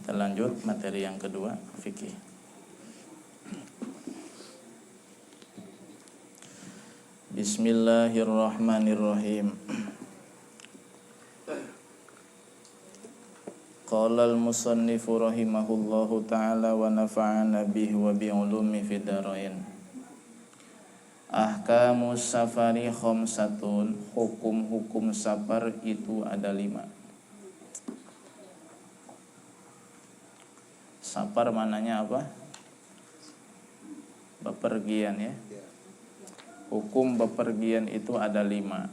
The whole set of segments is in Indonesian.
Kita lanjut materi yang kedua, fikih. Bismillahirrahmanirrahim. Qala al-musannifu rahimahullahu ta'ala wa nafa'ana bihi wa bi'ulumi fid dharain. Ahkamus safari khamsatun. Hukum-hukum safar itu ada 5. Safar mananya apa? Bepergian ya. Hukum bepergian itu ada 5.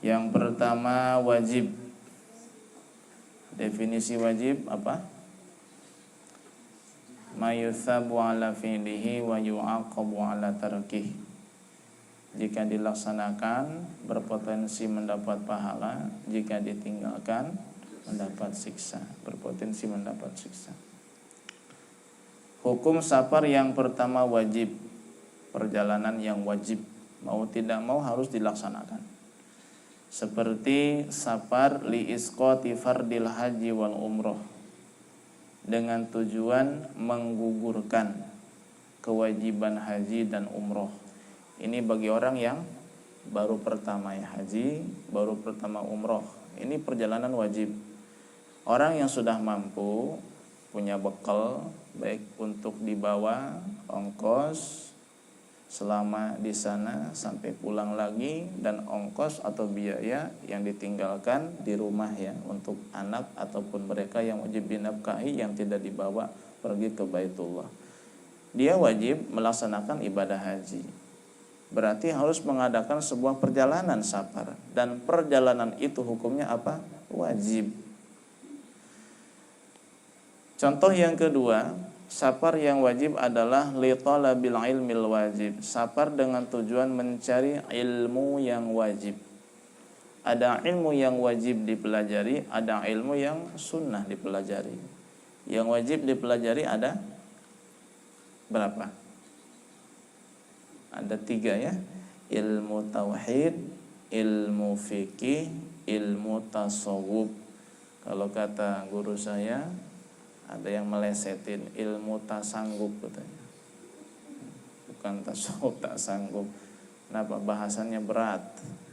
Yang pertama wajib. Definisi wajib apa? Mayuthabu ala fi'lihi wa yu'aqabu ala tarkih. Jika dilaksanakan berpotensi mendapat pahala, jika ditinggalkan mendapat siksa, berpotensi mendapat siksa. Hukum safar yang pertama wajib. Perjalanan yang wajib, mau tidak mau harus dilaksanakan. Seperti safar li isqati fardil haji wal umroh, dengan tujuan menggugurkan kewajiban haji dan umroh. Ini bagi orang yang baru pertama ya haji, baru pertama umroh. Ini perjalanan wajib. Orang yang sudah mampu, punya bekal, baik untuk dibawa ongkos selama di sana sampai pulang lagi, dan ongkos atau biaya yang ditinggalkan di rumah ya untuk anak ataupun mereka yang wajib dinafkahi yang tidak dibawa pergi ke Baitullah. Dia wajib melaksanakan ibadah haji. Berarti harus mengadakan sebuah perjalanan safar, dan perjalanan itu hukumnya apa? Wajib. Contoh yang kedua, safar yang wajib adalah li talabil ilmil wajib. Safar dengan tujuan mencari ilmu yang wajib. Ada ilmu yang wajib dipelajari, ada ilmu yang sunnah dipelajari. Yang wajib dipelajari ada berapa? Ada 3 ya. Ilmu tauhid, ilmu fikih, ilmu tasawuf. Kalau kata guru saya, ada yang melesetin ilmu tak sanggup katanya. Bukan tasawuf tak sanggup. Kenapa? Bahasannya berat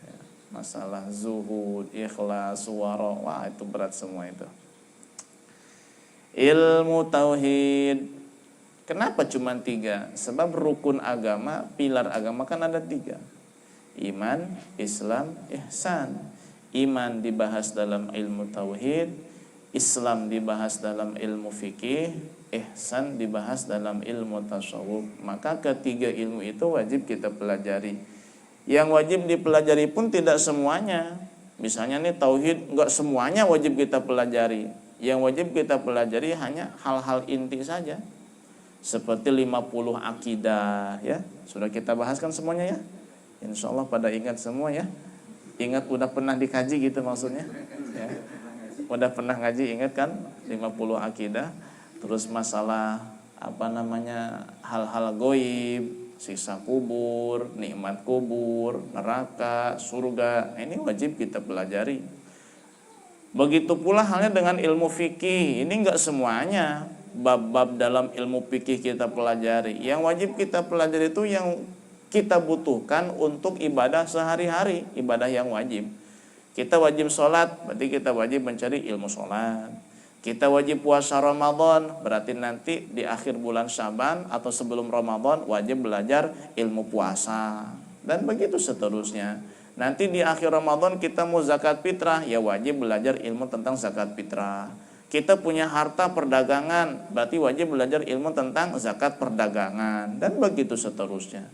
ya. Masalah zuhud, ikhlas, wara, wah itu berat semua itu. Ilmu tauhid. Kenapa cuma 3? Sebab rukun agama, pilar agama kan ada 3. Iman, Islam, ihsan. Iman dibahas dalam ilmu tauhid, Islam dibahas dalam ilmu fikih, ihsan dibahas dalam ilmu tasawuf. Maka ketiga ilmu itu wajib kita pelajari. Yang wajib dipelajari pun tidak semuanya. Misalnya nih tauhid, enggak semuanya wajib kita pelajari. Yang wajib kita pelajari hanya hal-hal inti saja. Seperti 50 akidah ya. Sudah kita bahaskan semuanya ya. Insya Allah pada ingat semua ya. Ingat udah pernah dikaji gitu maksudnya ya. Udah pernah ngaji, ingat kan 50 akidah. Terus masalah hal-hal goib, siksa kubur, nikmat kubur, neraka, surga. Ini wajib kita pelajari. Begitu pula halnya dengan ilmu fikih. Ini enggak semuanya bab-bab dalam ilmu fikih kita pelajari. Yang wajib kita pelajari itu yang kita butuhkan untuk ibadah sehari-hari, ibadah yang wajib. Kita wajib sholat, berarti kita wajib mencari ilmu sholat. Kita wajib puasa Ramadan, berarti nanti di akhir bulan Syaban atau sebelum Ramadan wajib belajar ilmu puasa. Dan begitu seterusnya. Nanti di akhir Ramadan kita mau zakat fitrah, ya wajib belajar ilmu tentang zakat fitrah. Kita punya harta perdagangan, berarti wajib belajar ilmu tentang zakat perdagangan. Dan begitu seterusnya.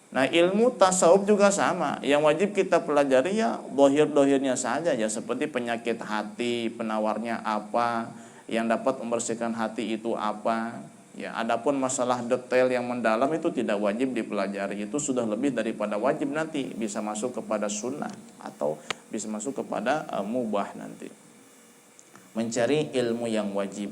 Nah ilmu tasawuf juga sama. Yang wajib kita pelajari ya dohir-dohirnya saja ya. Seperti penyakit hati, penawarnya apa, yang dapat membersihkan hati itu apa ya. Adapun masalah detail yang mendalam itu tidak wajib dipelajari. Itu sudah lebih daripada wajib, nanti bisa masuk kepada sunnah atau bisa masuk kepada mubah nanti. Mencari ilmu yang wajib.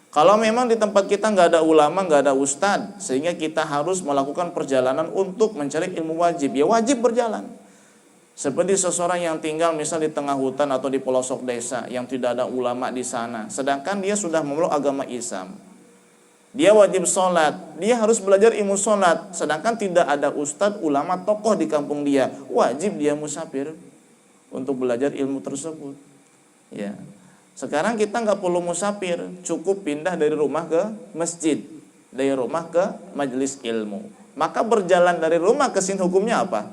Kalau memang di tempat kita nggak ada ulama, nggak ada ustadz, sehingga kita harus melakukan perjalanan untuk mencari ilmu wajib, ya wajib berjalan. Seperti seseorang yang tinggal misal di tengah hutan atau di pelosok desa yang tidak ada ulama di sana, sedangkan dia sudah memeluk agama Islam. Dia wajib sholat, dia harus belajar ilmu sholat, sedangkan tidak ada ustadz, ulama, tokoh di kampung dia. Wajib dia musafir untuk belajar ilmu tersebut. Ya, sekarang kita nggak perlu musafir, cukup pindah dari rumah ke masjid, dari rumah ke majelis ilmu. Maka berjalan dari rumah ke sini hukumnya apa?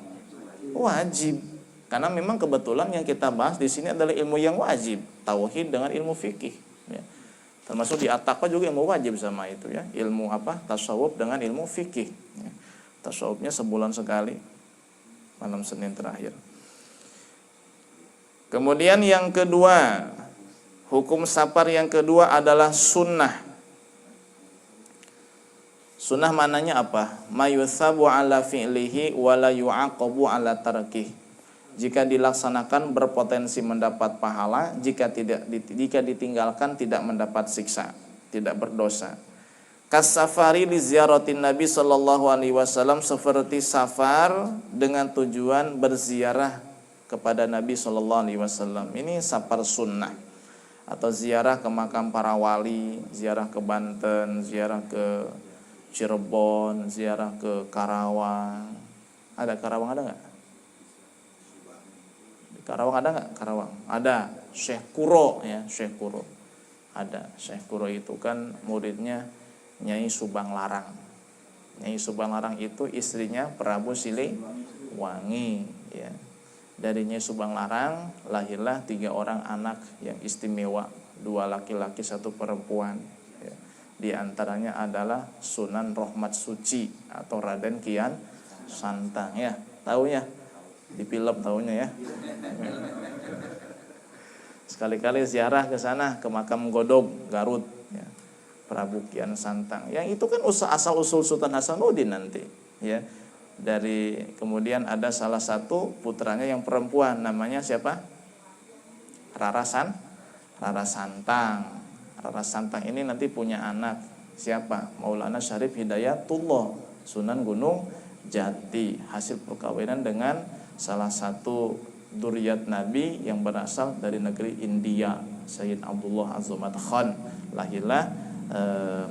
Wajib. Karena memang kebetulan yang kita bahas di sini adalah ilmu yang wajib, tauhid dengan ilmu fikih. Ya. Termasuk di at-taqwa juga ilmu wajib sama itu ya. Ilmu apa? Tasawuf dengan ilmu fikih. Ya. Tasawufnya sebulan sekali, malam Senin terakhir. Kemudian yang kedua, hukum safar yang kedua adalah sunnah. Sunnah maknanya apa? Mayutsabu ala fi'lihi wa la yu'aqabu ala tarkih. Jika dilaksanakan berpotensi mendapat pahala, jika ditinggalkan tidak mendapat siksa, tidak berdosa. Kas-safari li ziyaratin Nabi sallallahu alaihi wasallam, seperti safar dengan tujuan berziarah kepada Nabi sallallahu alaihi wasallam. Ini safar sunnah atau ziarah ke makam para wali, ziarah ke Banten, ziarah ke Cirebon, ziarah ke Karawang. Ada Karawang ada nggak? Karawang ada nggak? Karawang ada. Syekh Kuro ya, Syekh Kuro ada. Syekh Kuro itu kan muridnya Nyai Subang Larang. Nyai Subang Larang itu istrinya Prabu Siliwangi ya. Dari Nyai Subang Larang lahirlah 3 orang anak yang istimewa, 2 laki-laki 1 perempuan ya. Di antaranya adalah Sunan Rohmat Suci atau Raden Kian Santang ya. Tahu ya? Di film tahunya ya. Sekali-kali ziarah ke sana, ke makam Godog Garut ya. Prabu Kian Santang. Yang itu kan asal usul Sultan Hasanuddin nanti ya. Dari kemudian ada salah satu putranya yang perempuan, namanya siapa? Rara Santang. Rara Santang ini nanti punya anak siapa? Maulana Syarif Hidayatullah, Sunan Gunung Jati, hasil perkawinan dengan salah satu dzurriyyat Nabi yang berasal dari negeri India, Sayyid Abdullah Az-Zumat Khan. Lahirlah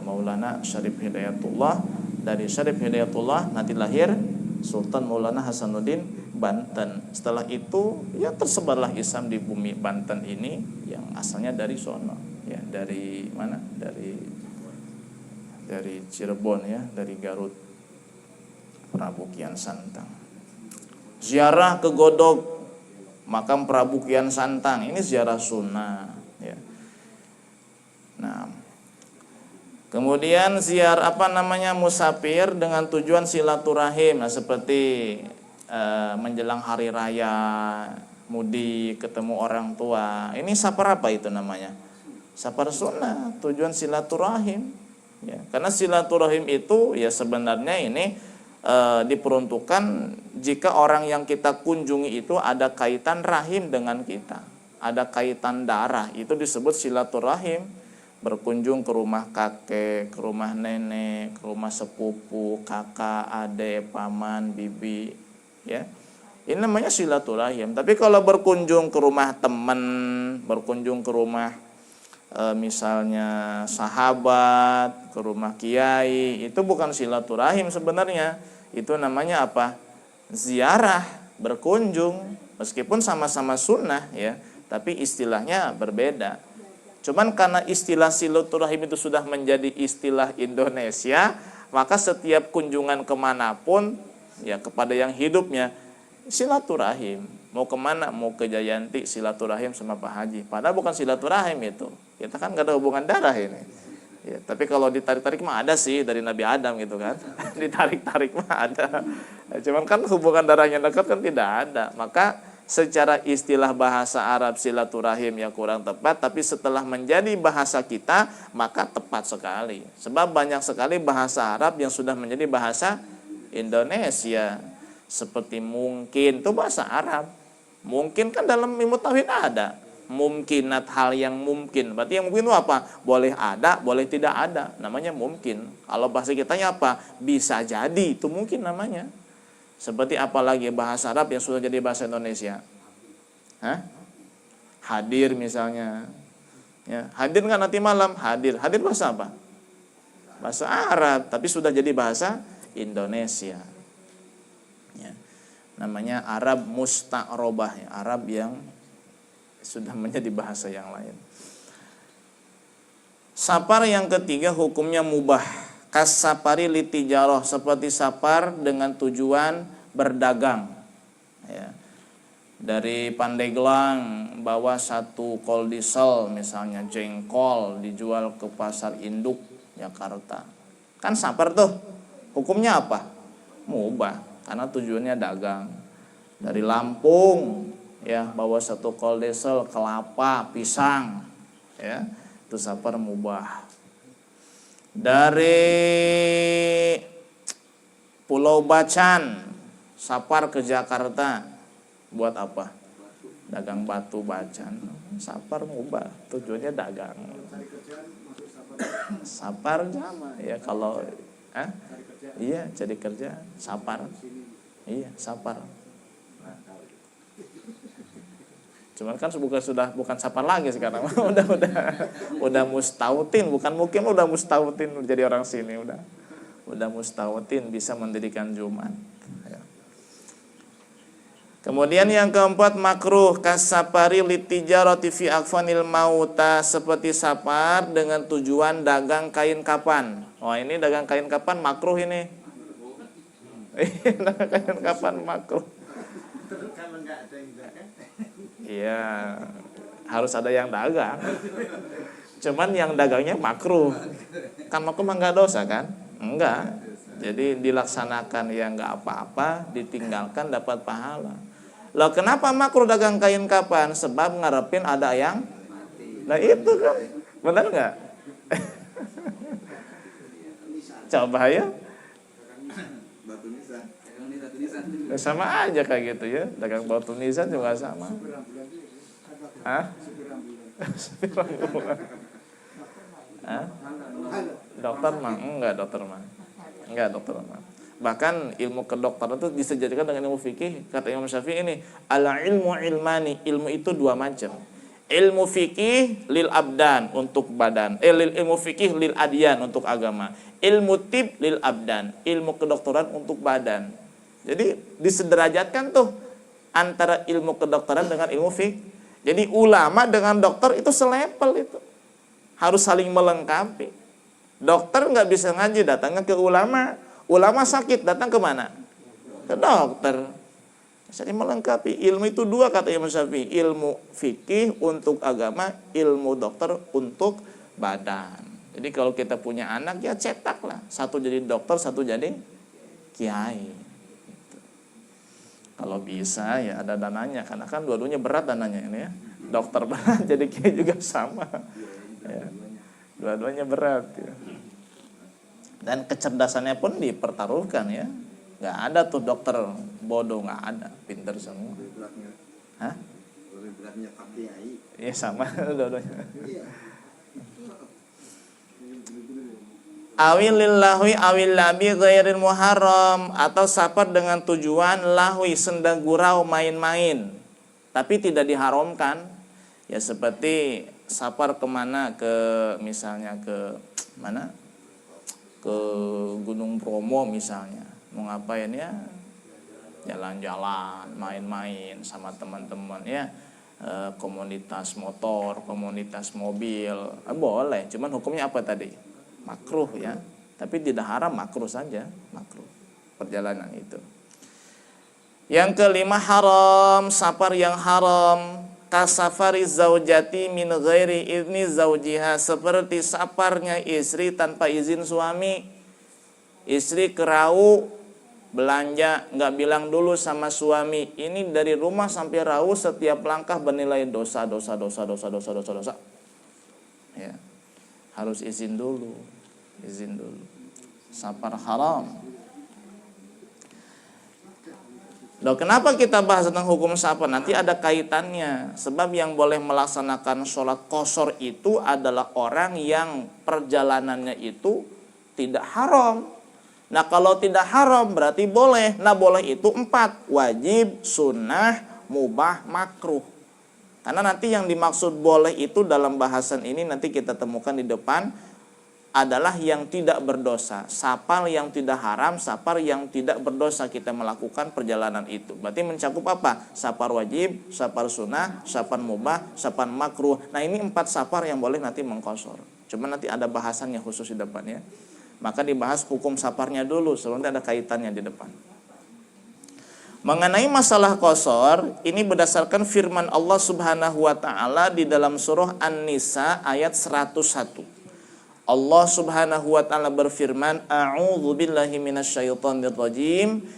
Maulana Syarif Hidayatullah. Dari Syarif Hidayatullah nanti lahir Sultan Maulana Hasanuddin Banten. Setelah itu ya tersebarlah Islam di bumi Banten ini yang asalnya dari sono ya, dari mana? Dari Cirebon ya, dari Garut. Prabu Kian Santang. Ziarah ke Godog, makam Prabu Kian Santang, ini ziarah sunnah ya. Nah, kemudian musafir dengan tujuan silaturahim. Nah, seperti menjelang hari raya, mudik, ketemu orang tua. Ini safar apa itu namanya? Safar sunnah, tujuan silaturahim ya. Karena silaturahim itu ya sebenarnya ini diperuntukkan jika orang yang kita kunjungi itu ada kaitan rahim dengan kita, ada kaitan darah, itu disebut silaturahim. Berkunjung ke rumah kakek, ke rumah nenek, ke rumah sepupu, kakak, adik, paman, bibi ya. Ini namanya silaturahim. Tapi kalau berkunjung ke rumah teman, berkunjung ke rumah misalnya sahabat, ke rumah kiai, itu bukan silaturahim sebenarnya. Itu namanya apa? Ziarah, berkunjung, meskipun sama-sama sunnah ya, tapi istilahnya berbeda. Cuman karena istilah silaturahim itu sudah menjadi istilah Indonesia, maka setiap kunjungan kemanapun ya kepada yang hidupnya silaturahim. Mau kemana? Mau ke Jayanti silaturahim sama Pak Haji. Padahal bukan silaturahim itu. Kita kan gak ada hubungan darah ini. Ya, tapi kalau ditarik-tarik mah ada sih dari Nabi Adam gitu kan. Ditarik-tarik mah ada. Nah, cuman kan hubungan darahnya dekat kan tidak ada. Maka secara istilah bahasa Arab silaturahim ya kurang tepat, tapi setelah menjadi bahasa kita maka tepat sekali. Sebab banyak sekali bahasa Arab yang sudah menjadi bahasa Indonesia. Seperti mungkin itu bahasa Arab. Mungkin kan dalam ilmu tauhid ada. Mungkinat, hal yang mungkin. Berarti yang mungkin itu apa? Boleh ada, boleh tidak ada. Namanya mungkin. Kalau bahasa kitanya apa? Bisa jadi, itu mungkin namanya. Seperti apalagi bahasa Arab yang sudah jadi bahasa Indonesia? Hah? Hadir misalnya. Ya, hadir kan nanti malam? Hadir. Hadir bahasa apa? Bahasa Arab, tapi sudah jadi bahasa Indonesia. Ya. Namanya Arab musta'robah, ya. Arab yang sudah menjadi bahasa yang lain. Safar yang ketiga hukumnya mubah. Kas safari litijaroh, seperti safar dengan tujuan berdagang. Ya. Dari Pandeglang bawa 1 kol diesel misalnya jengkol dijual ke pasar induk Jakarta. Kan safar tuh. Hukumnya apa? Mubah, karena tujuannya dagang. Dari Lampung ya bawa 1 kol diesel, kelapa, pisang. Ya, itu safar mubah. Dari Pulau Bacan safar ke Jakarta buat apa? Dagang batu Bacan. Safar mubah, tujuannya dagang. Safar sama ya kalau iya cari kerja, safar. Iya, safar. Cuman kan bukan safar lagi sekarang. udah mustautin, bukan mungkin udah mustautin jadi orang sini udah mustautin bisa mendirikan Jumat. Ya. Kemudian yang keempat makruh kasafari litijarati fi akfanil mauta, seperti safar dengan tujuan dagang kain kapan. Oh, ini dagang kain kapan makruh ini. Dagang kain kapan makruh. Iya, harus ada yang dagang. Cuman yang dagangnya makruh. Kan makruh mah enggak dosa kan? Enggak. Jadi dilaksanakan yang enggak apa-apa, ditinggalkan dapat pahala. Loh kenapa makruh dagang kain kapan? Sebab ngarepin ada yang nah itu kan. Benar enggak? Coba ya. Sama aja kayak gitu ya. Dagang batu nisan juga sama. Hah? Dokter mah enggak dokter mah. Bahkan ilmu kedokteran itu disejajarkan dengan ilmu fikih. Kata Imam Syafi'i ini, ala ilmu ilmani, ilmu itu 2 macam. Ilmu fikih lil abdan, untuk badan. Ilmu fikih lil adyan, untuk agama. Ilmu tib lil abdan, ilmu kedokteran untuk badan. Jadi disederajatkan tuh antara ilmu kedokteran dengan ilmu fikih. Jadi ulama dengan dokter itu selevel itu. Harus saling melengkapi. Dokter nggak bisa ngaji, datangnya ke ulama. Ulama sakit, datang ke mana? Ke dokter. Saling melengkapi. Ilmu itu 2 kata Imam Syafi'i. Ilmu fikih untuk agama, ilmu dokter untuk badan. Jadi kalau kita punya anak ya cetaklah. 1 jadi dokter, 1 jadi kiai. Kalau bisa ya ada dananya, karena kan dua-duanya berat dananya ini ya. Dokter berat, jadi kiai juga sama. Ya. Dua-duanya berat ya. Dan kecerdasannya pun dipertaruhkan ya. Gak ada tuh dokter bodoh, gak ada, pinter semua. Hah? Iya sama dua-duanya. Awil lillahi awil labi ghairil muharram, atau safar dengan tujuan lahwi, senda gurau, main-main tapi tidak diharamkan. Ya seperti safar kemana, ke misalnya ke mana, ke Gunung Bromo misalnya, mau ngapain ya, jalan-jalan, main-main sama teman-teman ya, komunitas motor, komunitas mobil, boleh. Cuman hukumnya apa tadi? Makruh ya, tapi tidak haram, makruh saja, makruh perjalanan itu. Yang kelima haram, safar yang haram, kasafari zaujati min ghairi idni zaujiha, seperti safarnya istri tanpa izin suami. Istri kerau belanja, nggak bilang dulu sama suami. Ini dari rumah sampai Rau setiap langkah bernilai dosa. Ya, harus izin dulu. Safar haram. Loh, kenapa kita bahas tentang hukum safar? Nanti ada kaitannya. Sebab yang boleh melaksanakan sholat qashar itu adalah orang yang perjalanannya itu tidak haram. Nah kalau tidak haram berarti boleh. Nah boleh itu 4, wajib, sunnah, mubah, makruh. Karena nanti yang dimaksud boleh itu dalam bahasan ini nanti kita temukan di depan adalah yang tidak berdosa. Safar yang tidak haram, safar yang tidak berdosa kita melakukan perjalanan itu. Berarti mencakup apa? Safar wajib, safar sunnah, safar mubah, safar makruh. Nah ini 4 safar yang boleh nanti mengqashar. Cuma nanti ada bahasannya khusus di depannya. Maka dibahas hukum safarnya dulu sebelum ada kaitannya di depan. Mengenai masalah qashar, ini berdasarkan firman Allah Subhanahu wa taala di dalam surah An-Nisa ayat 101. Allah Subhanahu wa taala berfirman, A'udzu billahi minasyaitonir rajim.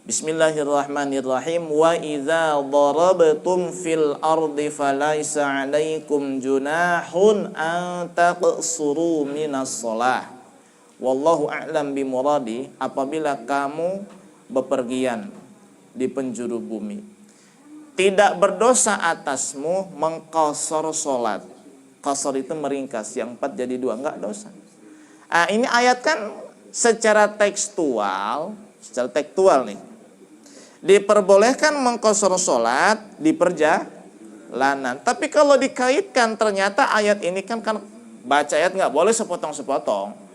Bismillahirrahmanirrahim. Wa idza darabtum fil ardi falaisa 'alaikum junahun an taqsuru minas shalah. Wallahu a'lam bimuradi. Apabila kamu bepergian di penjuru bumi, tidak berdosa atasmu mengqashar salat. Qashar itu meringkas, yang 4 jadi 2, enggak dosa. Ini ayat kan secara tekstual nih. Diperbolehkan mengqashar salat di perjalanan. Tapi kalau dikaitkan ternyata ayat ini kan baca ayat enggak boleh sepotong-sepotong.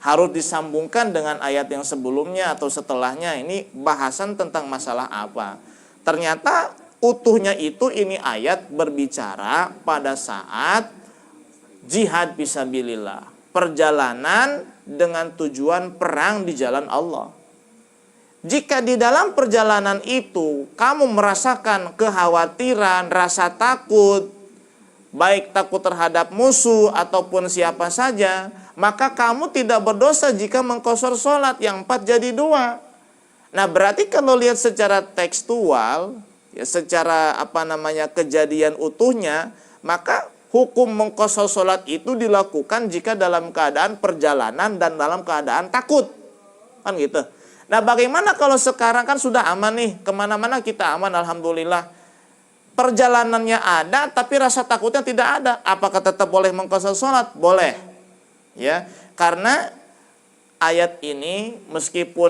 Harus disambungkan dengan ayat yang sebelumnya atau setelahnya. Ini bahasan tentang masalah apa. Ternyata utuhnya itu ini ayat berbicara pada saat jihad fisabilillah. Perjalanan dengan tujuan perang di jalan Allah. Jika di dalam perjalanan itu kamu merasakan kekhawatiran, rasa takut, baik takut terhadap musuh ataupun siapa saja, maka kamu tidak berdosa jika mengqashar salat, yang 4 jadi 2. Nah berarti kalau lihat secara tekstual, ya secara kejadian utuhnya, maka hukum mengqashar salat itu dilakukan jika dalam keadaan perjalanan dan dalam keadaan takut. Kan gitu. Nah bagaimana kalau sekarang kan sudah aman nih, kemana-mana kita aman alhamdulillah. Perjalanannya ada tapi rasa takutnya tidak ada. Apakah tetap boleh mengqashar salat? Boleh. Ya, karena ayat ini meskipun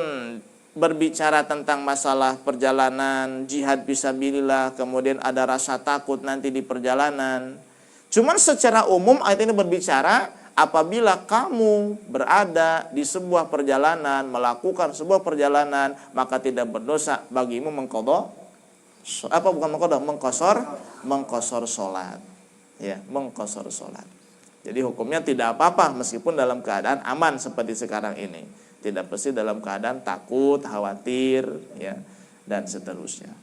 berbicara tentang masalah perjalanan, jihad fisabilillah, kemudian ada rasa takut nanti di perjalanan. Cuman secara umum ayat ini berbicara apabila kamu berada di sebuah perjalanan, melakukan sebuah perjalanan, maka tidak berdosa bagimu mengqashar salat. Ya, mengqashar salat. Jadi hukumnya tidak apa-apa meskipun dalam keadaan aman seperti sekarang ini. Tidak pasti dalam keadaan takut, khawatir, ya, dan seterusnya.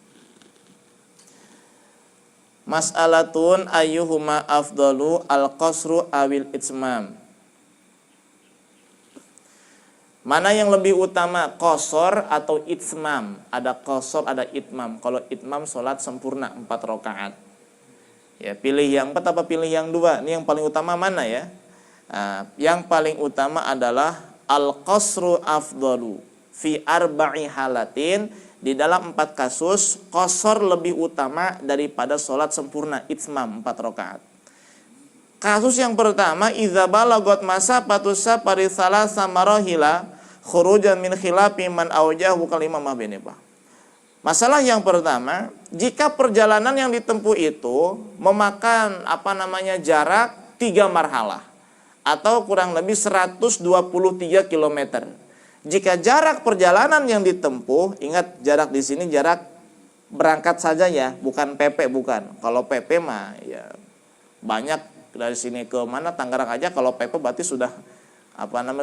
Mas'alatun ayyuhuma afdalu al-qasru awil itmam. Mana yang lebih utama, qashar atau itmam? Ada qashar, ada itmam. Kalau itmam salat sempurna 4 rakaat. Ya, pilih yang 4 apa pilih yang 2? Ini yang paling utama mana ya? Yang paling utama adalah al-qasru afdalu fi arba'i halatin. Di dalam 4 kasus qashar lebih utama daripada sholat sempurna itmam 4 rakaat. Kasus yang pertama, idza balagot masafatus safari tsalasa marahila khurujan min khilafi man aujahu kalimah mabinibah. Masalah yang pertama, jika perjalanan yang ditempuh itu memakan jarak 3 marhalah atau kurang lebih 123 km. Jika jarak perjalanan yang ditempuh, ingat jarak di sini jarak berangkat saja ya, bukan PP bukan. Kalau PP mah ya banyak dari sini ke mana Tangerang aja, kalau PP berarti sudah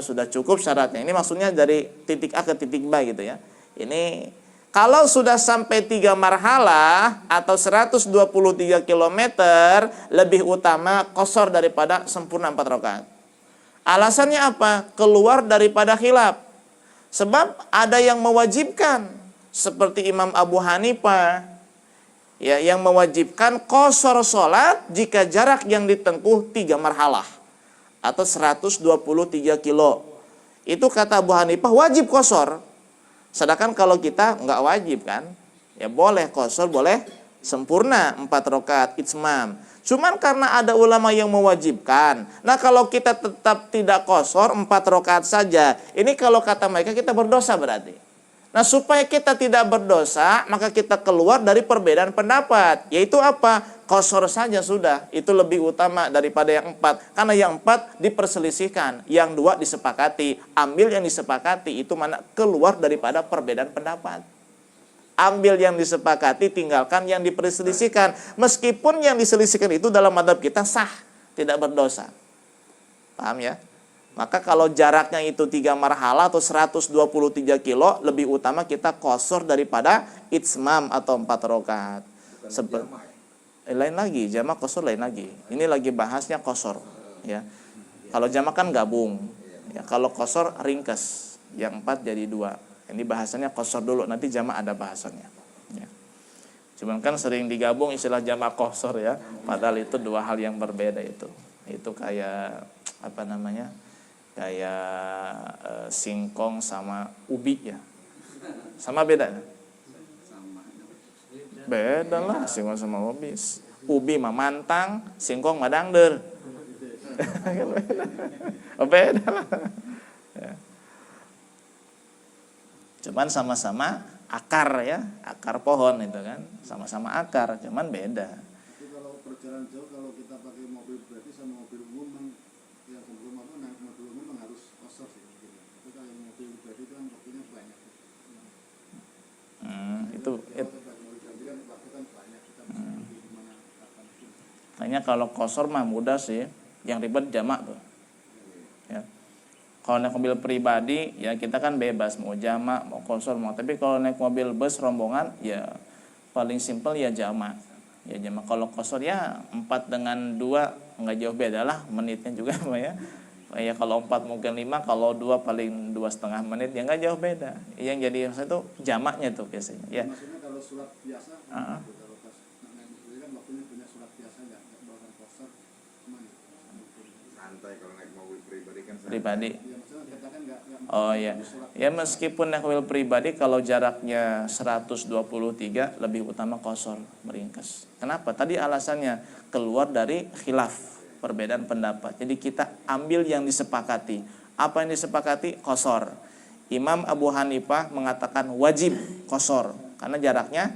sudah cukup syaratnya. Ini maksudnya dari titik A ke titik B gitu ya. Ini kalau sudah sampai 3 marhalah atau 123 km, lebih utama qashar daripada sempurna 4 rakaat. Alasannya apa? Keluar daripada khilaf. Sebab ada yang mewajibkan seperti Imam Abu Hanifah ya, yang mewajibkan qashar salat jika jarak yang ditempuh 3 marhalah atau 123 kilo. Itu kata Abu Hanifah wajib qashar. Sedangkan kalau kita enggak wajib kan? Ya boleh qashar, boleh sempurna 4 rakaat itmam. Cuman karena ada ulama yang mewajibkan. Nah kalau kita tetap tidak qashar 4 rakaat saja, ini kalau kata mereka kita berdosa berarti. Nah supaya kita tidak berdosa, maka kita keluar dari perbedaan pendapat. Yaitu apa? Qashar saja sudah. Itu lebih utama daripada yang 4. Karena yang 4 diperselisihkan, yang 2 disepakati. Ambil yang disepakati, itu mana keluar daripada perbedaan pendapat. Ambil yang disepakati, tinggalkan yang diperselisihkan. Meskipun yang diselisihkan itu dalam mazhab kita sah, tidak berdosa. Paham ya? Maka kalau jaraknya itu 3 marhala atau 123 kilo, lebih utama kita qashar daripada itsmam atau 4 rakaat. Lain lagi, jamak qashar lain lagi. Ini lagi bahasnya qashar, ya. Kalau jamak kan gabung. Ya, kalau qashar ringkas, yang 4 jadi 2. Ini bahasanya qashar dulu, nanti jamak ada bahasannya. Ya. Cuman kan sering digabung istilah jamak qashar ya, padahal itu 2 hal yang berbeda itu. Itu kayak apa namanya? Kayak singkong sama ubi ya. Sama beda? Beda lah singkong sama ubi. Ubi mah mantang, singkong mah dangder. Beda lah. Ya. Cuman sama-sama akar ya, akar pohon itu kan, sama-sama akar, cuman beda. Jadi kalau perjalanan jauh, kalau kita pakai mobil pribadi sama mobil umum, yang sebelum apa naik mobil umum harus qashar sih. Tapi kalau mobil pribadi kan waktunya banyak. Itu Hanya kalau qashar mah mudah sih, yang ribet jamak tuh. Ya. Kalau naik mobil pribadi ya kita kan bebas mau jamak mau qashar mau, tapi kalau naik mobil bus rombongan ya paling simpel ya jamak. Ya jamak. Kalau qashar ya 4 dengan 2 enggak jauh beda lah, menitnya juga ya. Ya kalau 4 mungkin 5, kalau 2 paling 2,5 menit ya enggak jauh beda. Yang jadi itu jamaknya tuh biasanya ya. Maksudnya kalau surat biasa kalau pas naik mobil kan waktunya punya surat biasa enggak bawa qashar gimana? Santai kalau naik mobil pribadi kan santai. Pribadi. Oh iya. Ya meskipun naik mobil pribadi kalau jaraknya 123 lebih utama qashar meringkas. Kenapa? Tadi alasannya keluar dari khilaf, perbedaan pendapat. Jadi kita ambil yang disepakati. Apa yang disepakati? Qashar. Imam Abu Hanifah mengatakan wajib qashar karena jaraknya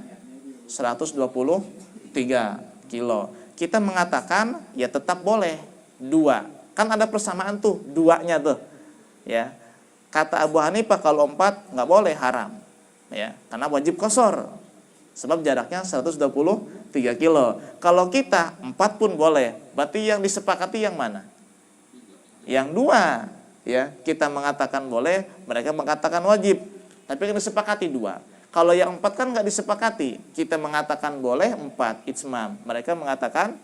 123 kilo. Kita mengatakan ya tetap boleh 2. Kan ada persamaan tuh, 2-nya tuh. Ya. Kata Abu Hanifah kalau 4 nggak boleh, haram. Ya, karena wajib qashar. Sebab jaraknya 123 kilo. Kalau kita 4 pun boleh. Berarti yang disepakati yang mana? Yang 2. Ya, kita mengatakan boleh, mereka mengatakan wajib. Tapi yang disepakati 2. Kalau yang 4 kan nggak disepakati. Kita mengatakan boleh 4 itsmam. Mereka mengatakan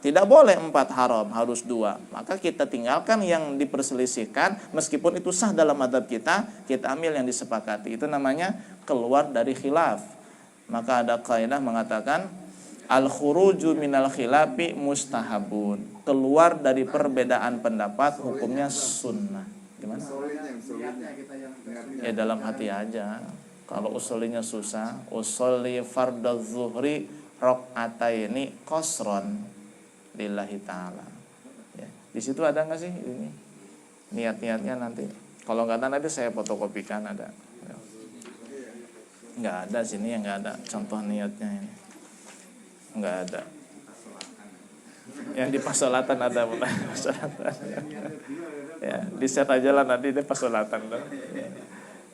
tidak boleh 4 haram, harus 2. Maka kita tinggalkan yang diperselisihkan, meskipun itu sah dalam mazhab kita ambil yang disepakati. Itu namanya keluar dari khilaf. Maka ada kaidah mengatakan al-khuruju minal khilafi mustahabun. Keluar dari perbedaan pendapat hukumnya sunnah. Gimana? Ya dalam hati aja. Kalau usulinya susah, usolli fardadz zuhri rakaataini qasron lillahi ta'ala. Ya. Di situ ada nggak sih ini niat-niatnya nanti? Kalau nggak ada nanti saya fotokopikan ada. Ya. Nggak ada sini yang nggak ada contoh niatnya ini. Nggak ada. Yang di pasolatan ada bukan pasolatan. Ya, di set aja lah nanti di pasolatan. Ya.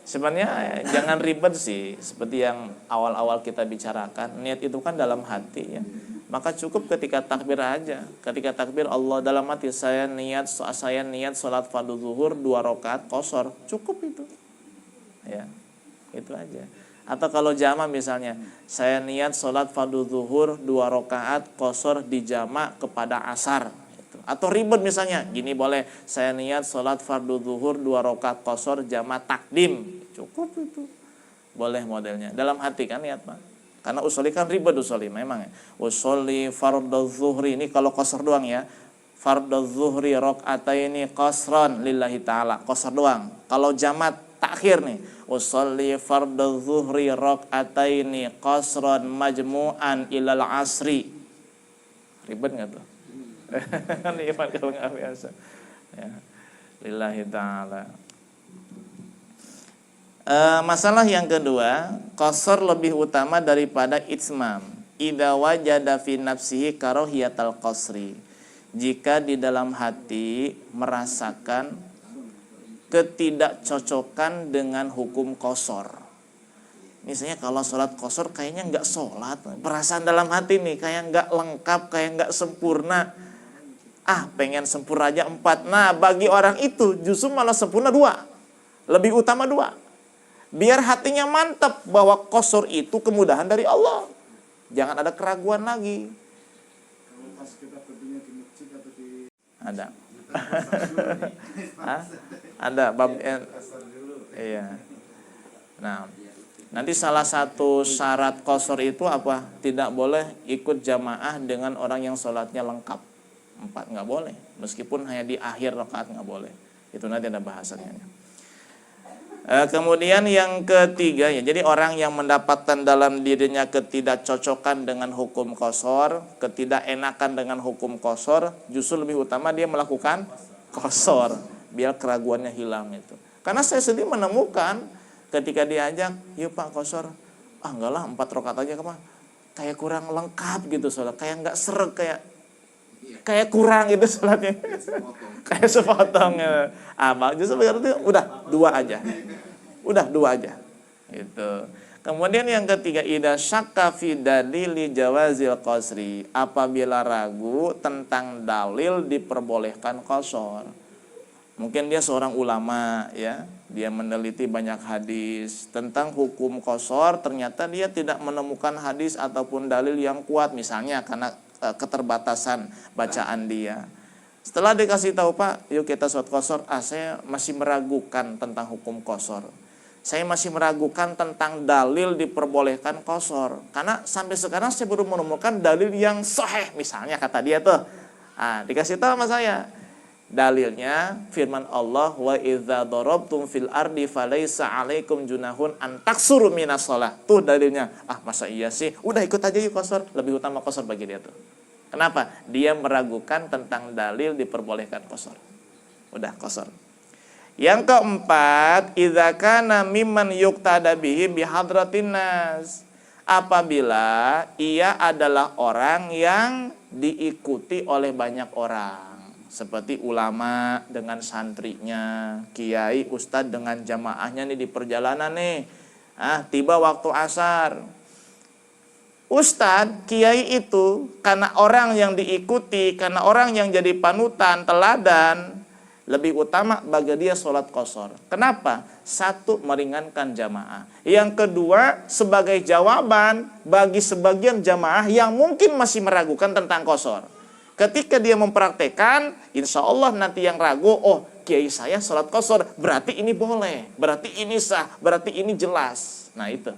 Sebenarnya jangan ribet sih, seperti yang awal-awal kita bicarakan. Niat itu kan dalam hati ya. Maka cukup ketika takbir aja. Ketika takbir Allah dalam hati saya niat salat fardhu zuhur 2 rakaat qashar, cukup itu. Ya. Itu aja. Atau kalau jama misalnya, saya niat salat fardhu zuhur 2 rakaat qashar di jama kepada asar. Atau ribet misalnya, gini boleh, saya niat salat fardhu zuhur 2 rakaat qashar jama takdim. Cukup itu. Boleh modelnya. Dalam hati kan niat, Pak. Karena usoli kan ribet usoli memang ya. Usoli fardhu zuhri ini kalau qashar doang ya. Fardhu zuhri rakaataini qasran lillahi ta'ala. Qashar doang. Kalau jamat takhir nih, usolli fardhu zuhri rakaataini qasran majmu'an ilal asri. Ribet nggak tuh? Kan iman kalau nggak biasa. Ya. Lillahi ta'ala. Masalah yang kedua, qasar lebih utama daripada itmam. Idza wajada fi nafsihi karahiyatal qasri. Jika di dalam hati merasakan ketidakcocokan dengan hukum qasar. Misalnya kalau sholat qasar kayaknya nggak sholat, perasaan dalam hati nih kayak nggak lengkap, kayak nggak sempurna. Pengen sempurna aja 4. Nah, bagi orang itu justru malah sempurna 2. Lebih utama 2. Biar hatinya mantap bahwa qasar itu kemudahan dari Allah. Jangan ada keraguan lagi. Kalau pas kita berdua di masjid atau di Ada. Ada bab iya. Nah, nanti salah satu syarat qasar itu apa? Tidak boleh ikut jamaah dengan orang yang sholatnya lengkap. 4 nggak boleh. Meskipun hanya di akhir rakaat nggak boleh. Itu nanti ada bahasannya. Kemudian yang ketiga ya, jadi orang yang mendapatkan dalam dirinya ketidakcocokan dengan hukum qasar, ketidakenakan dengan hukum qasar, justru lebih utama dia melakukan qasar biar keraguannya hilang itu. Karena saya sendiri menemukan ketika diajak, "Yuk Pak qasar." Enggak lah 4 rakaat aja kayak kurang lengkap gitu sholat, kayak enggak seret, kayak kurang gitu sholatnya. Kayak sepotong ya. Justru berarti udah 2 aja. Udah 2 aja. Gitu. Kemudian yang ketiga, idza syakka fi dalili jawazil qasri. Apabila ragu tentang dalil diperbolehkan qasar. Mungkin dia seorang ulama ya, dia meneliti banyak hadis tentang hukum qasar, ternyata dia tidak menemukan hadis ataupun dalil yang kuat misalnya karena keterbatasan bacaan dia. Setelah dikasih tahu, "Pak, yuk kita sholat qasar." Saya masih meragukan tentang hukum qasar. Saya masih meragukan tentang dalil diperbolehkan qasar. Karena sampai sekarang saya baru menemukan dalil yang sahih misalnya kata dia tuh. Dikasih tahu sama saya. Dalilnya firman Allah, "Wa idza darabtum fil ardi falaisa 'alaikum junahun an taksuru minas shalah." Tuh dalilnya. Masa iya sih? Udah ikut aja yuk qasar. Lebih utama qasar bagi dia tuh. Kenapa? Dia meragukan tentang dalil diperbolehkan qasar. Udah qasar. Yang keempat, idza kana mimman yuqtada bihi bihadratin nas. Apabila ia adalah orang yang diikuti oleh banyak orang. Seperti ulama dengan santrinya, kiai, ustadz dengan jamaahnya nih di perjalanan nih. Tiba waktu asar. Ustadz, kiai itu karena orang yang diikuti, karena orang yang jadi panutan, teladan, lebih utama bagi dia sholat qasar. Kenapa? 1, meringankan jamaah. Yang kedua, sebagai jawaban bagi sebagian jamaah yang mungkin masih meragukan tentang qasar. Ketika dia mempraktekkan, insya Allah nanti yang ragu, kiai saya sholat qasar, berarti ini boleh, berarti ini sah, berarti ini jelas. Nah itu.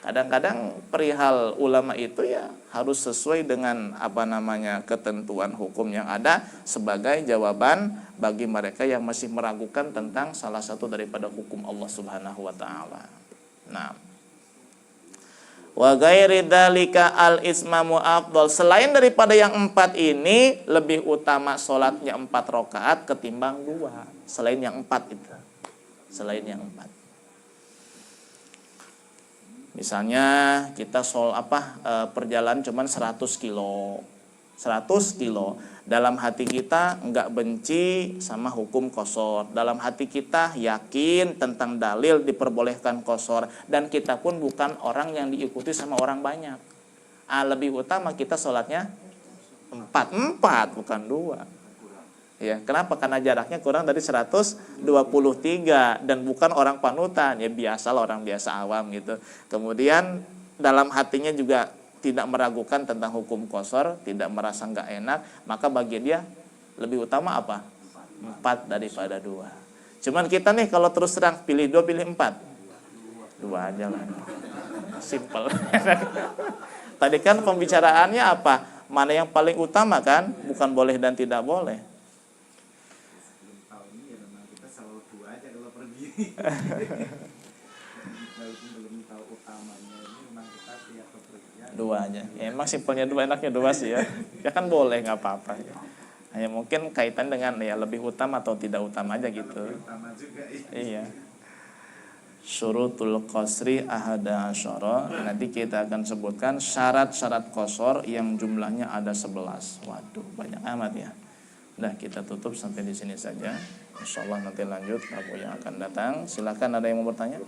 Kadang-kadang perihal ulama itu ya harus sesuai dengan ketentuan hukum yang ada sebagai jawaban bagi mereka yang masih meragukan tentang salah satu daripada hukum Allah Subhanahu wa taala. Nah, wa ghairi dzalika al ismamu afdal. Selain daripada yang 4 ini, lebih utama sholatnya 4 rakaat ketimbang 2. Selain yang 4 itu. Selain yang 4. Misalnya kita perjalanan cuman 100 kilo. 100 kilo. Dalam hati kita enggak benci sama hukum qasar. Dalam hati kita yakin tentang dalil diperbolehkan qasar. Dan kita pun bukan orang yang diikuti sama orang banyak. Lebih utama kita sholatnya 4 bukan 2. Ya, kenapa? Karena jaraknya kurang dari 123 dan bukan orang panutan, ya biasalah orang biasa awam gitu. Kemudian dalam hatinya juga tidak meragukan tentang hukum qasar, tidak merasa nggak enak, maka bagi dia lebih utama apa? 4 daripada 2. Cuman kita nih kalau terus terang pilih 2 pilih 4. 2 aja lah. Simple. Tadi kan pembicaraannya apa? Mana yang paling utama kan? Bukan boleh dan tidak boleh. Walaupun belum tahu utamanya, ini memang kita tiap bepergian Dua aja. Ya, emang simpelnya dua, enaknya dua sih ya. Ya kan boleh, nggak apa-apa. Hanya mungkin kaitan dengan ya lebih utama atau tidak utama aja gitu. Utama juga ya. Iya. Syurutul qasri ahada asyara. Nanti kita akan sebutkan syarat-syarat qasar yang jumlahnya ada 11. Waduh, banyak amat ya. Udah, kita tutup sampai di sini saja. Insyaallah nanti lanjut Rabu yang akan datang. Silakan, ada yang mau bertanya?